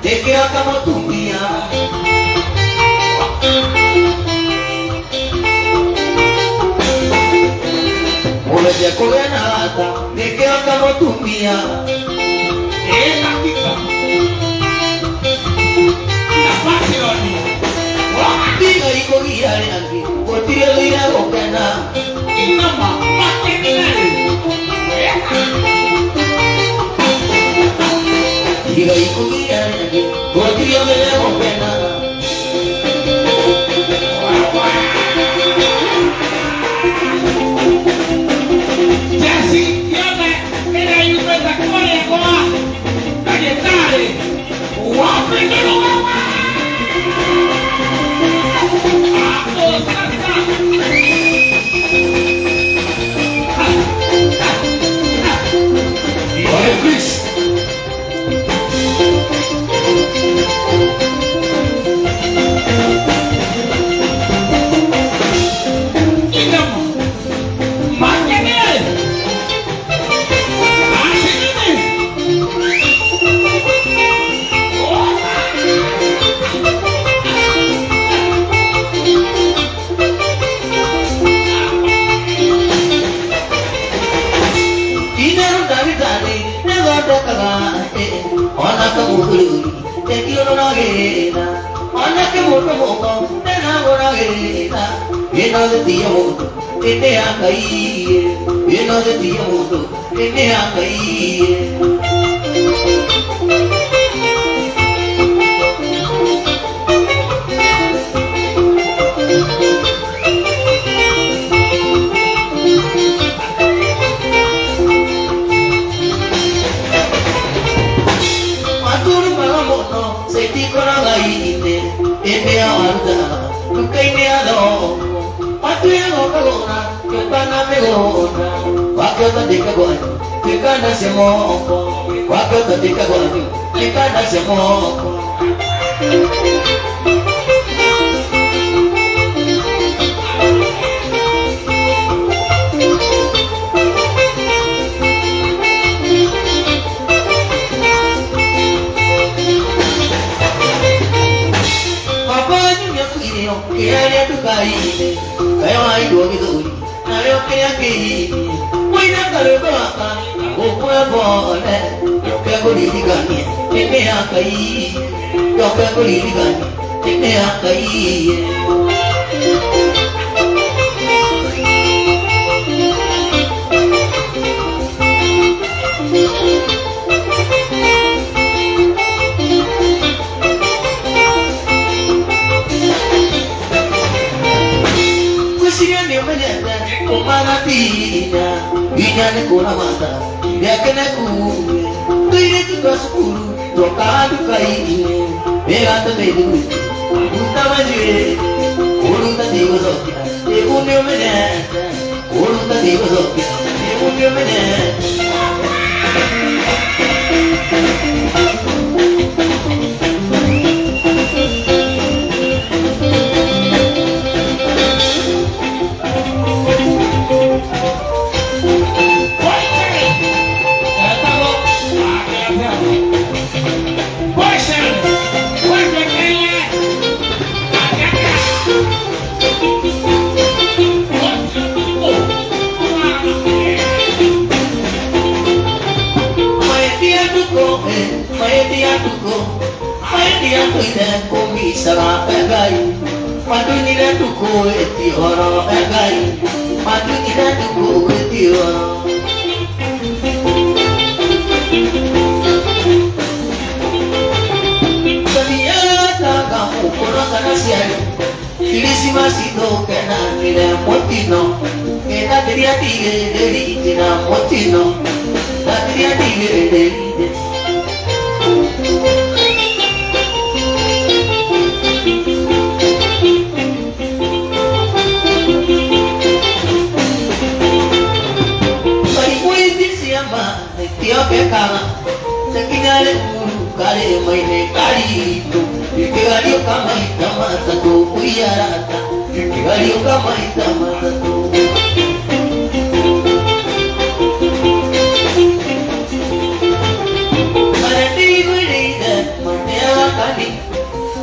Te queda como tu mía. ya kuena hata nikeo kama tumia hakika nafasi yoni diga iko giare angi otire lira okena inama makenele diga iko giare angi otire lira okena Jesse yone era yupeta kole kwa kajetare wapi ndo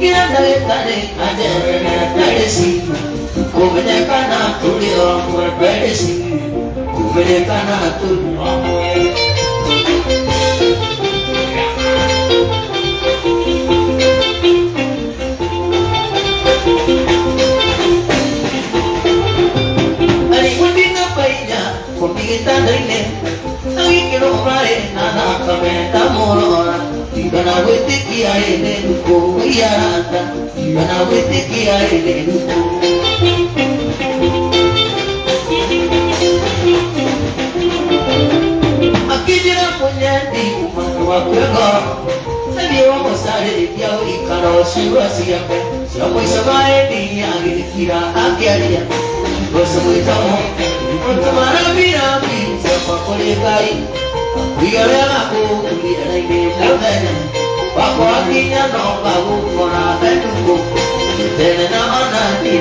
kila ndagĩtarĩ anjethera medicine kũmenyekana tũrĩ omwe medicine kũmenyekana tũrĩ omwe. Alikuwa paija kumigitanda-inĩ agĩkĩrwo marĩ na thakame ndamũrora tigana gwĩtĩkia ĩnĩ nukũ iarata tigana gwĩtĩkia ĩnĩ nukũ. Akĩnjĩra mũnyendi mũndũ wa kwĩgoro nĩguo mũcarĩrĩria ũikaro ciugo ciake cia mũico ma ĩndĩ agĩkira akĩaria Gosto muito amor, muito maravilhoso, seu papo de cair. E olha na boca, e na igreja velha. Papo aqui já não pagou, fora até do corpo. Tendo na onda de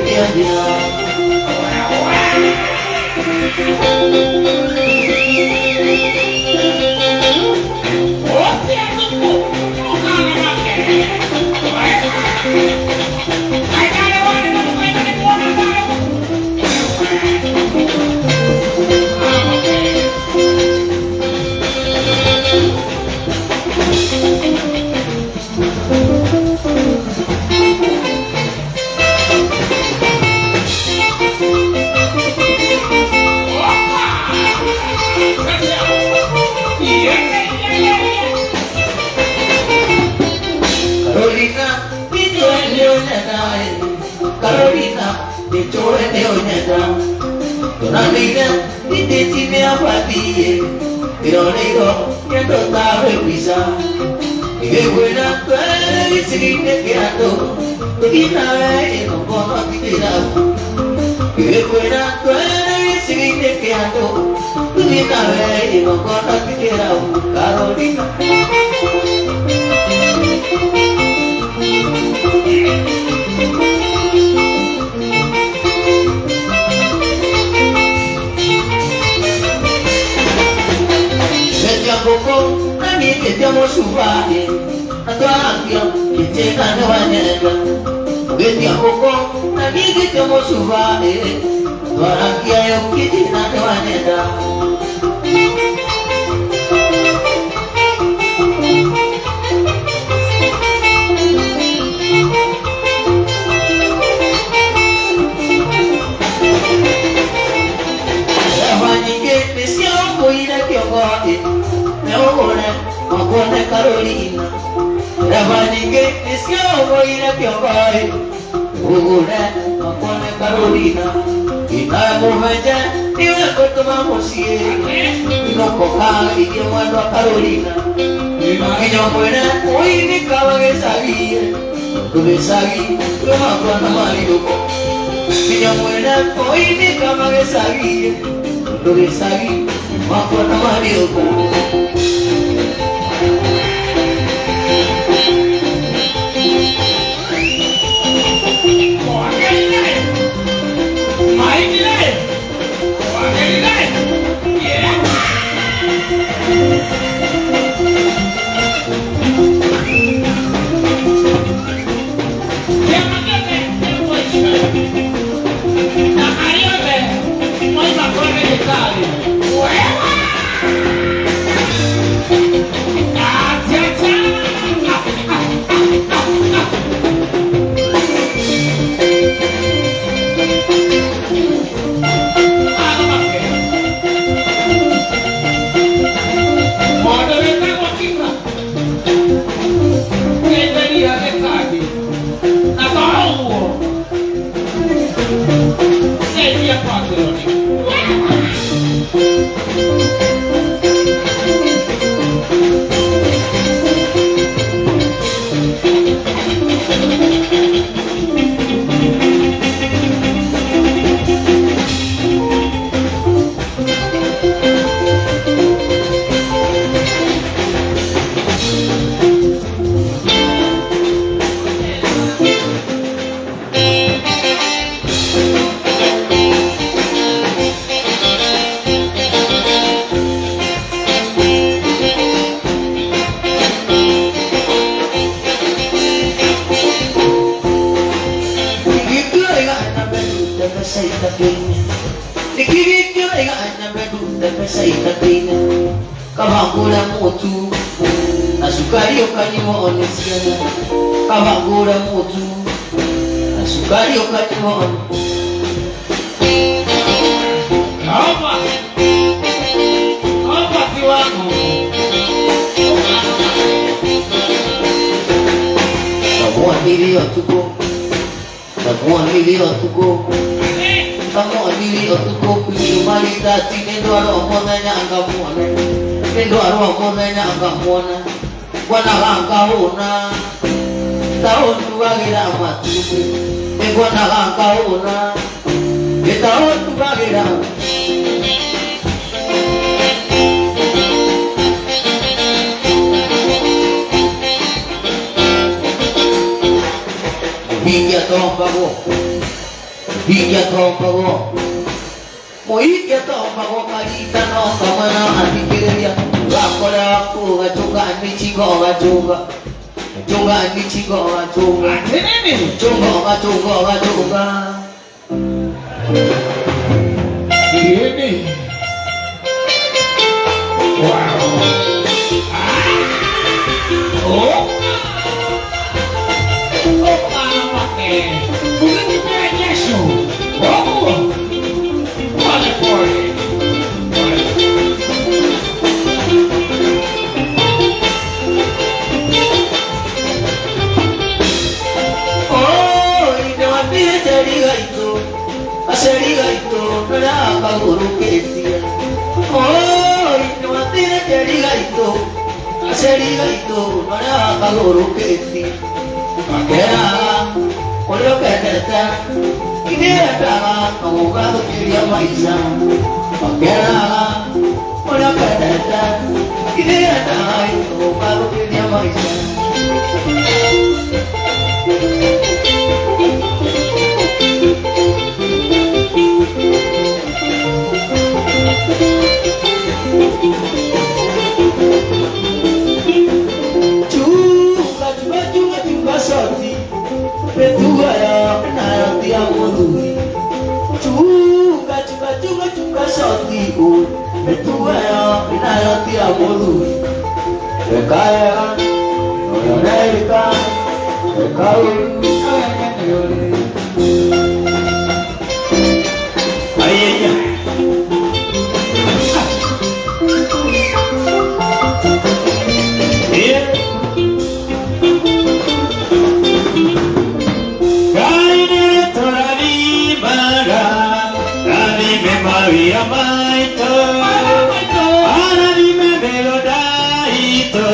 Carolina, de chore de oñeta, Donalina, de tine a patie, pero negro, que no sabe pisar. Y de buena tuere, y seguirte quedando, y nada, y no puedo quitar. Y de buena tuere, y seguirte quedando, y nada, y no puedo quitar. Carolina. Koko nani ketiamo suvae atwakia kiteka ne wanyega ketia koko nani ketiamo suvae atwakia yo kitina ne wanyega wanyige nisio kuile kiongozi Magone Carolina, Ravanige, Nisio, Ina Piobai, Ugure, Magone Carolina, Ina Moveja, Ina Kotoma Mosie, Ino Coca, Ina Carolina, Ina Buena, Oini Cavagesi, Tubesagi, Magona Mariuko, Ina Buena, Oini Cavagesi, Tubesagi, Magona Mariuko. itapenya nikirikyo iganya medu pesa itapenya kabangura mutu na sukari ukanywa onesiana kabangura mutu na sukari ukanywa hapa kiwango Kamu ambil tuko pilih malita tinendo aromonanya angamona nendo aromonanya angamona wana angahona tahun tuwagira matupe wana angahona tahun tuwagira Hingga tombago Moikia tombago kalita no kamana atikiria Lakora aku gachunga anichigo gachunga Chunga anichigo gachunga Chunga gachunga Ini wow oh bukan dipercaya show. Oh, mana boleh. Oh, ini mati jadi itu, kenapa guru kesia? Oh, ini mati jadi itu, kenapa guru kesia? Makanya Olha o que ini adalah kamu kalau dia maisa. Makanya olha o que ini adalah kamu kalau dia maisa. Juga sorti. Betua ya nanti aku tui juga sotiku betua ya nanti aku tui rekaya mereka kau ayahnya Maria Maito, Anime Melodaito,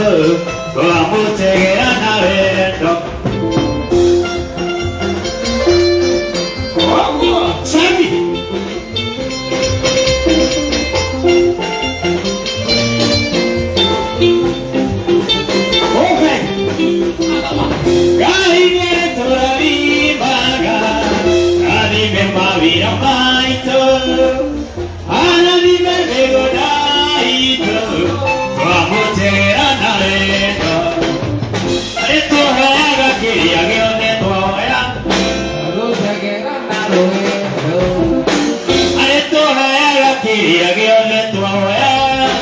Kamu Tegana Redo. Sabi. Okay. Kaine Torari Maga, Anime Maria Maito. Anime Melodaito, Kamu Tegana Redo. Esto haga que ya que donde tú eras. Esto haga que ya que donde tú eras.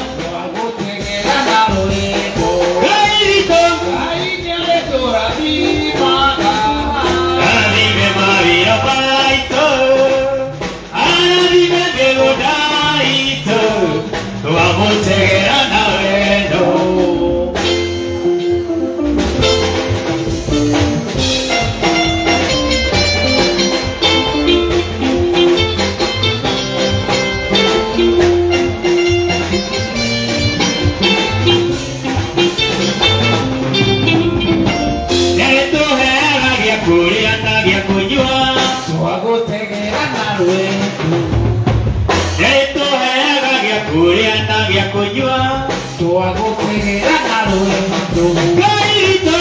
Gaito,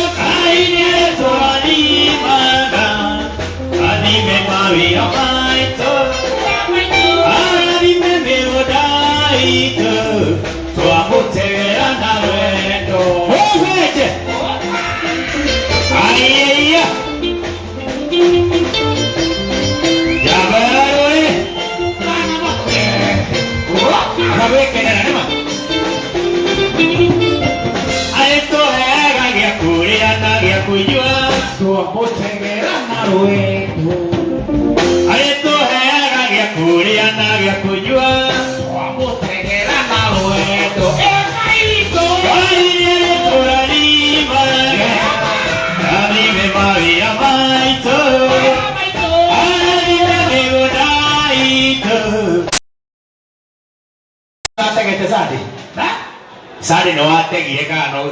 anime Maria Maito, anime Melodaito, Kamu Tegana Redo. Ya verás, kujua Tuwapotegera na rwetu alituheaga gĩa kũrĩa na gĩa kũnyua Tuwapotegera na rwetu Ekaito Wairie tũrarima Arime mawĩra maitũ Arime mĩgũnda itũ Wategete Sadi? Sadi no wategire kana no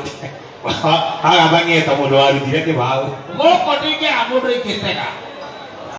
Agabangĩte mũndũ warutire kĩbaũ Gũkũ ndingĩaga mũndũ ingĩtega